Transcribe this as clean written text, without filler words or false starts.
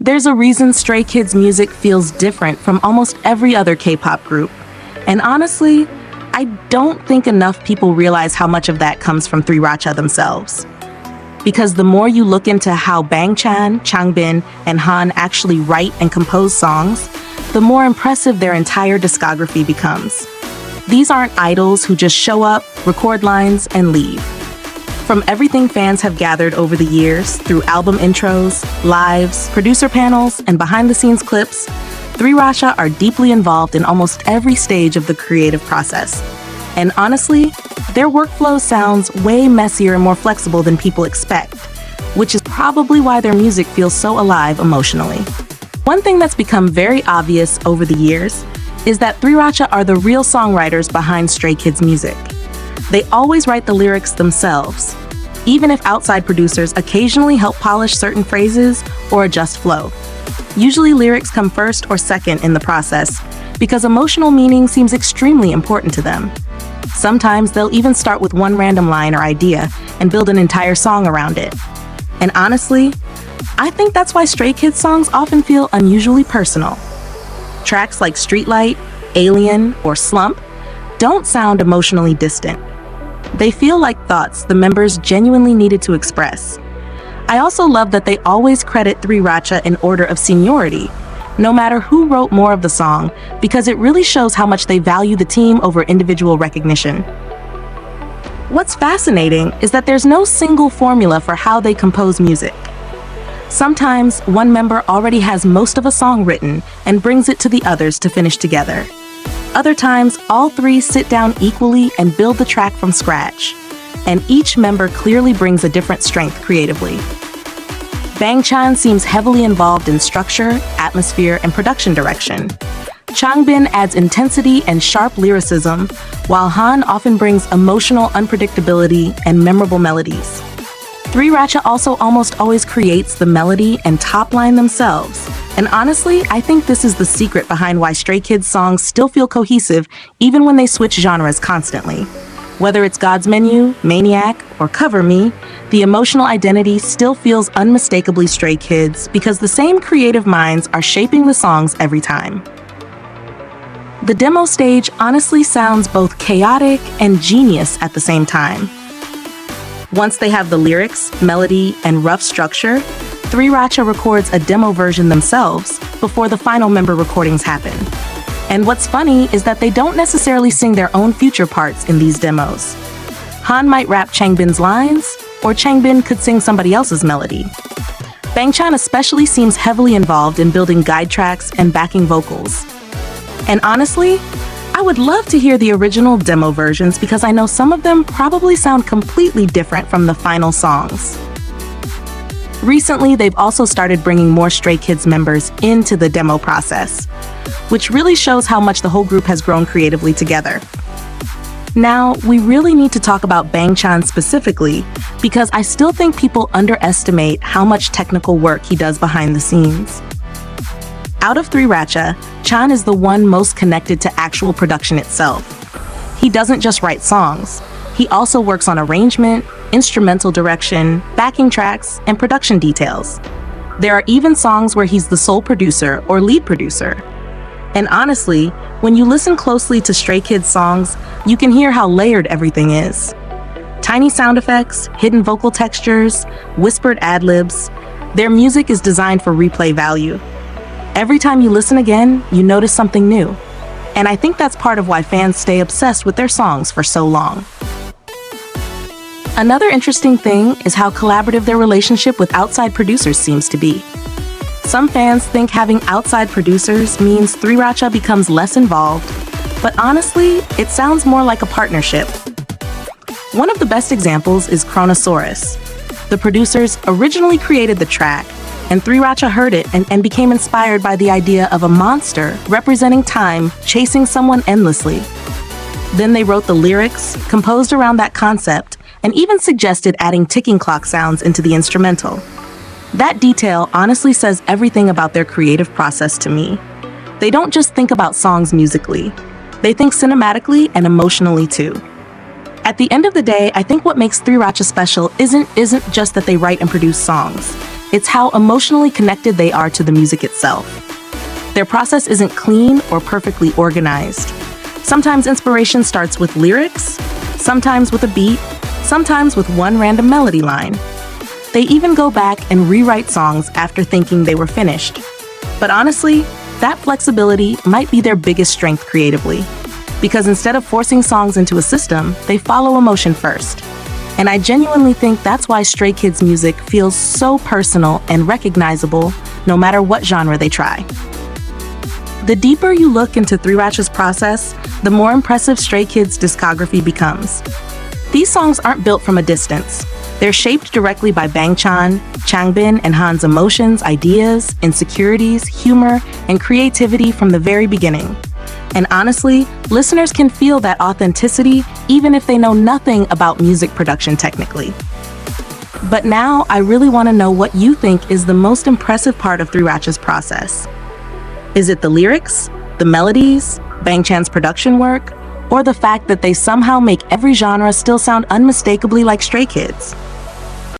There's a reason Stray Kids music feels different from almost every other K-pop group. And honestly, I don't think enough people realize how much of that comes from 3RACHA themselves. Because the more you look into how Bangchan, Changbin, and Han actually write and compose songs, the more impressive their entire discography becomes. These aren't idols who just show up, record lines, and leave. From everything fans have gathered over the years, through album intros, lives, producer panels, and behind-the-scenes clips, 3RACHA are deeply involved in almost every stage of the creative process. And honestly, their workflow sounds way messier and more flexible than people expect, which is probably why their music feels so alive emotionally. One thing that's become very obvious over the years is that 3RACHA are the real songwriters behind Stray Kids music. They always write the lyrics themselves, even if outside producers occasionally help polish certain phrases or adjust flow. Usually lyrics come first or second in the process because emotional meaning seems extremely important to them. Sometimes they'll even start with one random line or idea and build an entire song around it. And honestly, I think that's why Stray Kids songs often feel unusually personal. Tracks like Streetlight, Alien, or Slump don't sound emotionally distant. They feel like thoughts the members genuinely needed to express. I also love that they always credit 3RACHA in order of seniority, no matter who wrote more of the song, because it really shows how much they value the team over individual recognition. What's fascinating is that there's no single formula for how they compose music. Sometimes one member already has most of a song written and brings it to the others to finish together. Other times, all three sit down equally and build the track from scratch, and each member clearly brings a different strength creatively. Bangchan seems heavily involved in structure, atmosphere, and production direction. Changbin adds intensity and sharp lyricism, while Han often brings emotional unpredictability and memorable melodies. 3RACHA also almost always creates the melody and top line themselves. And honestly, I think this is the secret behind why Stray Kids songs still feel cohesive even when they switch genres constantly. Whether it's God's Menu, Maniac, or Cover Me, the emotional identity still feels unmistakably Stray Kids because the same creative minds are shaping the songs every time. The demo stage honestly sounds both chaotic and genius at the same time. Once they have the lyrics, melody, and rough structure, 3RACHA records a demo version themselves before the final member recordings happen. And what's funny is that they don't necessarily sing their own future parts in these demos. Han might rap Changbin's lines, or Changbin could sing somebody else's melody. Bangchan especially seems heavily involved in building guide tracks and backing vocals. And honestly, I would love to hear the original demo versions because I know some of them probably sound completely different from the final songs. Recently, they've also started bringing more Stray Kids members into the demo process, which really shows how much the whole group has grown creatively together. Now, we really need to talk about Bangchan specifically because I still think people underestimate how much technical work he does behind the scenes. Out of 3RACHA, Chan is the one most connected to actual production itself. He doesn't just write songs. He also works on arrangement, instrumental direction, backing tracks, and production details. There are even songs where he's the sole producer or lead producer. And honestly, when you listen closely to Stray Kids songs, you can hear how layered everything is. Tiny sound effects, hidden vocal textures, whispered ad-libs. Their music is designed for replay value. Every time you listen again, you notice something new. And I think that's part of why fans stay obsessed with their songs for so long. Another interesting thing is how collaborative their relationship with outside producers seems to be. Some fans think having outside producers means 3RACHA becomes less involved, but honestly, it sounds more like a partnership. One of the best examples is Chronosaurus. The producers originally created the track, and 3RACHA heard it and became inspired by the idea of a monster representing time chasing someone endlessly. Then they wrote the lyrics, composed around that concept, and even suggested adding ticking clock sounds into the instrumental. That detail honestly says everything about their creative process to me. They don't just think about songs musically. They think cinematically and emotionally too. At the end of the day, I think what makes 3RACHA special isn't just that they write and produce songs. It's how emotionally connected they are to the music itself. Their process isn't clean or perfectly organized. Sometimes inspiration starts with lyrics, sometimes with a beat, sometimes with one random melody line. They even go back and rewrite songs after thinking they were finished. But honestly, that flexibility might be their biggest strength creatively. Because instead of forcing songs into a system, they follow emotion first. And I genuinely think that's why Stray Kids' music feels so personal and recognizable no matter what genre they try. The deeper you look into 3RACHA's process, the more impressive Stray Kids' discography becomes. These songs aren't built from a distance. They're shaped directly by Bangchan, Changbin, and Han's emotions, ideas, insecurities, humor, and creativity from the very beginning. And honestly, listeners can feel that authenticity even if they know nothing about music production technically. But now I really want to know what you think is the most impressive part of 3RACHA's process. Is it the lyrics, the melodies, Bangchan's production work, or the fact that they somehow make every genre still sound unmistakably like Stray Kids?